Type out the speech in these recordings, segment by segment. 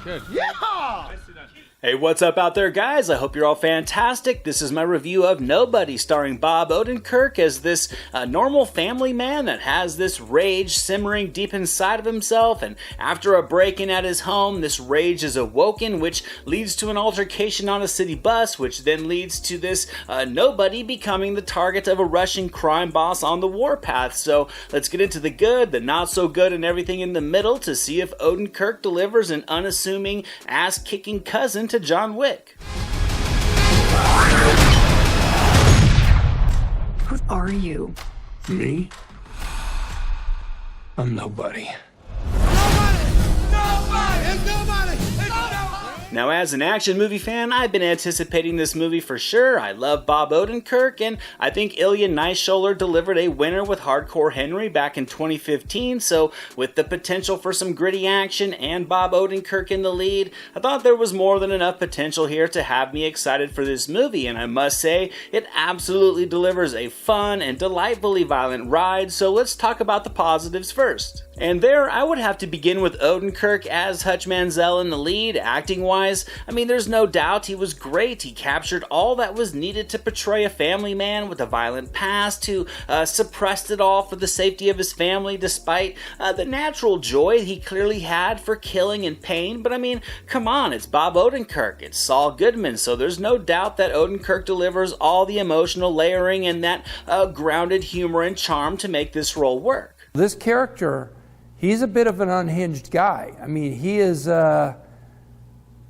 Good. Yeah! Hey, what's up out there, guys? I hope you're all fantastic. This is my review of Nobody, starring Bob Odenkirk as this normal family man that has this rage simmering deep inside of himself, and after a break-in at his home, this rage is awoken, which leads to an altercation on a city bus, which then leads to this Nobody becoming the target of a Russian crime boss on the warpath. So let's get into the good, the not so good, and everything in the middle to see if Odenkirk delivers an unassuming, ass-kicking cousin to John Wick. Who are you? Me? I'm nobody. Now, as an action movie fan, I've been anticipating this movie for sure. I love Bob Odenkirk, and I think Ilya Naishuller delivered a winner with Hardcore Henry back in 2015, so with the potential for some gritty action and Bob Odenkirk in the lead, I thought there was more than enough potential here to have me excited for this movie, and I must say, it absolutely delivers a fun and delightfully violent ride, so let's talk about the positives first. And there, I would have to begin with Odenkirk as Hutch Mansell in the lead. Acting-wise, I mean, there's no doubt he was great. He captured all that was needed to portray a family man with a violent past who suppressed it all for the safety of his family despite the natural joy he clearly had for killing and pain. But I mean, come on, it's Bob Odenkirk, it's Saul Goodman, so there's no doubt that Odenkirk delivers all the emotional layering and that grounded humor and charm to make this role work. This character, he's a bit of an unhinged guy. I mean, he is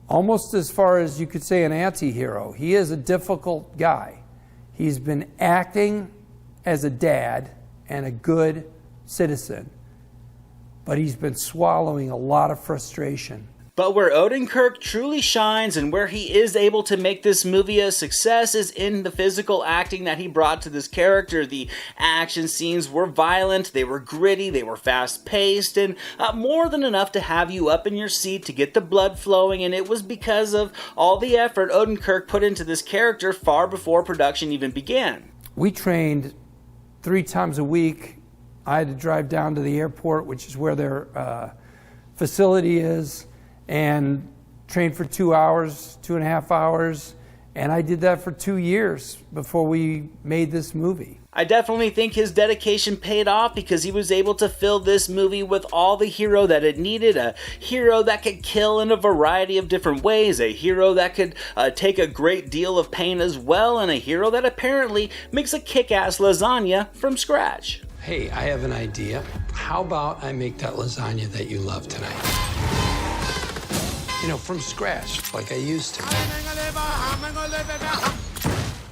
almost as far as you could say an anti-hero. He is a difficult guy. He's been acting as a dad and a good citizen, but he's been swallowing a lot of frustration. But where Odenkirk truly shines and where he is able to make this movie a success is in the physical acting that he brought to this character. The action scenes were violent, they were gritty, they were fast-paced, and more than enough to have you up in your seat to get the blood flowing, and it was because of all the effort Odenkirk put into this character far before production even began. We trained 3 times a week. I had to drive down to the airport, which is where their facility is, and trained for 2 hours, 2.5 hours, and I did that for 2 years before we made this movie. I definitely think his dedication paid off because he was able to fill this movie with all the hero that it needed. A hero that could kill in a variety of different ways, a hero that could take a great deal of pain as well, and a hero that apparently makes a kick-ass lasagna from scratch. Hey, I have an idea. How about I make that lasagna that you love tonight? You know, from scratch, like I used to.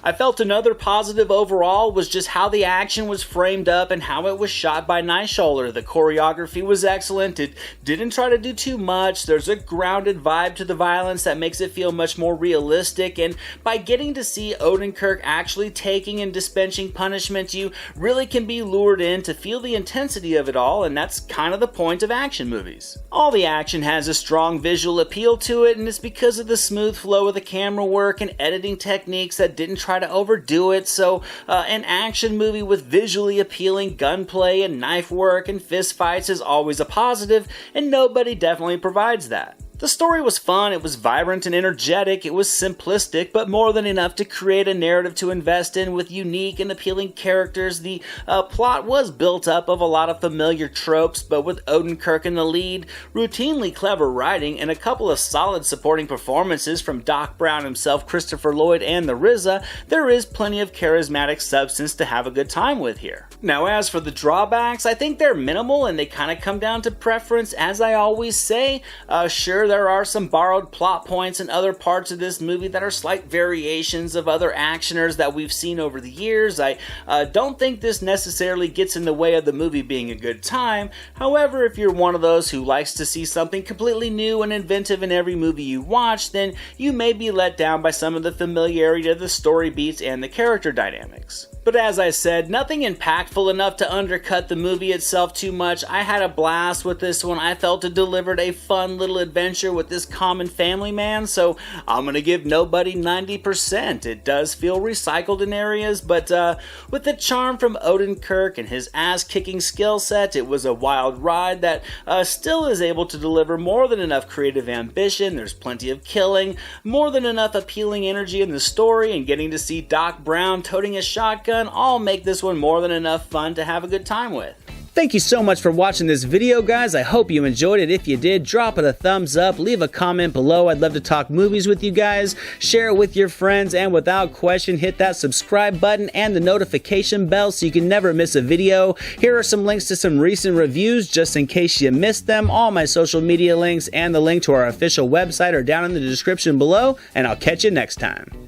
I felt another positive overall was just how the action was framed up and how it was shot by Naishuller. The choreography was excellent. It didn't try to do too much. There's a grounded vibe to the violence that makes it feel much more realistic, and by getting to see Odenkirk actually taking and dispensing punishment, you really can be lured in to feel the intensity of it all, and that's kind of the point of action movies. All the action has a strong visual appeal to it, and it's because of the smooth flow of the camera work and editing techniques that didn't try to overdo it, so an action movie with visually appealing gunplay and knife work and fist fights is always a positive, and Nobody definitely provides that. The story was fun, it was vibrant and energetic, it was simplistic, but more than enough to create a narrative to invest in with unique and appealing characters. The plot was built up of a lot of familiar tropes, but with Odenkirk in the lead, routinely clever writing, and a couple of solid supporting performances from Doc Brown himself, Christopher Lloyd, and the RZA, there is plenty of charismatic substance to have a good time with here. Now, as for the drawbacks, I think they're minimal and they kind of come down to preference. As I always say, sure, there are some borrowed plot points in other parts of this movie that are slight variations of other actioners that we've seen over the years. I don't think this necessarily gets in the way of the movie being a good time. However, if you're one of those who likes to see something completely new and inventive in every movie you watch, then you may be let down by some of the familiarity of the story beats and the character dynamics. But as I said, nothing impactful enough to undercut the movie itself too much. I had a blast with this one. I felt it delivered a fun little adventure with this common family man, so I'm gonna give Nobody 90%. It does feel recycled in areas, but with the charm from Odenkirk and his ass-kicking skill set, it was a wild ride that still is able to deliver more than enough creative ambition. There's plenty of killing, more than enough appealing energy in the story, and getting to see Doc Brown toting a shotgun all make this one more than enough fun to have a good time with. Thank you so much for watching this video, guys. I hope you enjoyed it. If you did, drop it a thumbs up, leave a comment below. I'd love to talk movies with you guys. Share it with your friends, and without question, hit that subscribe button and the notification bell so you can never miss a video. Here are some links to some recent reviews just in case you missed them. All my social media links and the link to our official website are down in the description below, and I'll catch you next time.